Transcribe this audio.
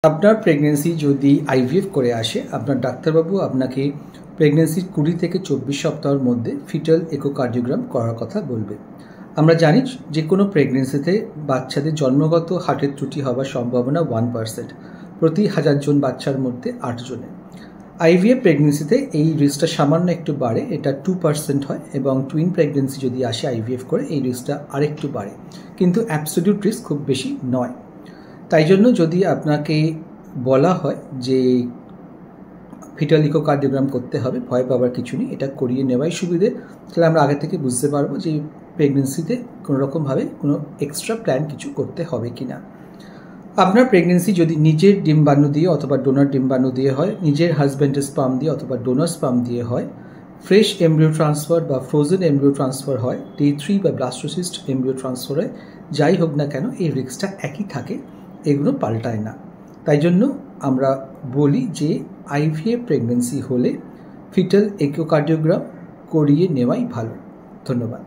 আপনার প্রেগনেন্সি যদি আইভিএফ করে আসে, আপনার ডাক্তারবাবু আপনাকে প্রেগনেন্সির 20 থেকে 24 সপ্তাহের মধ্যে ফিটাল ইকোকার্ডিওগ্রাম করার কথা বলবে। আমরা জানি যে কোনো প্রেগনেন্সিতে বাচ্চাদের জন্মগত হার্টের ত্রুটি হওয়ার সম্ভাবনা 1%, প্রতি 1000 জন বাচ্চার মধ্যে 8 জনে। আইভিএফ প্রেগনেন্সিতে এই রিস্কটা সামান্য একটু বাড়ে, এটা 2% হয়, এবং টুইন প্রেগনেন্সি যদি আসে আইভিএফ করে এই রিস্কটা আরেকটু বাড়ে, কিন্তু অ্যাবসলিউট রিস্ক খুব বেশি নয়। তাই জন্য যদি আপনাকে বলা হয় যে ফিটাল ইকোকার্ডিওগ্রাম করতে হবে, ভয় পাওয়ার কিছু নেই, এটা করিয়ে নেওয়াই সুবিধে। তাহলে আমরা আগে থেকে বুঝতে পারবো যে প্রেগনেন্সিতে কোনোরকমভাবে কোনো এক্সট্রা প্ল্যান কিছু করতে হবে কি না। আপনার প্রেগনেন্সি যদি নিজের ডিম্বাণু দিয়ে অথবা ডোনার ডিম্বাণু দিয়ে হয়, নিজের হাজব্যান্ডের স্পার্ম দিয়ে অথবা ডোনার স্পার্ম দিয়ে হয়, ফ্রেশ এমব্রিও ট্রান্সফার বা ফ্রোজেন এমব্রিও ট্রান্সফার হয়, T3 বা ব্লাস্টোসিস্ট এমব্রিও ট্রান্সফার হয়, যাই হোক না কেন এই রিস্কটা একই থাকে, এগুলো পাল্টায় না। তাই জন্য আমরা বলি যে আইভিএফ প্রেগনেন্সি হলে ফিটাল ইকোকার্ডিওগ্রাম করিয়ে নেওয়াই ভালো। ধন্যবাদ।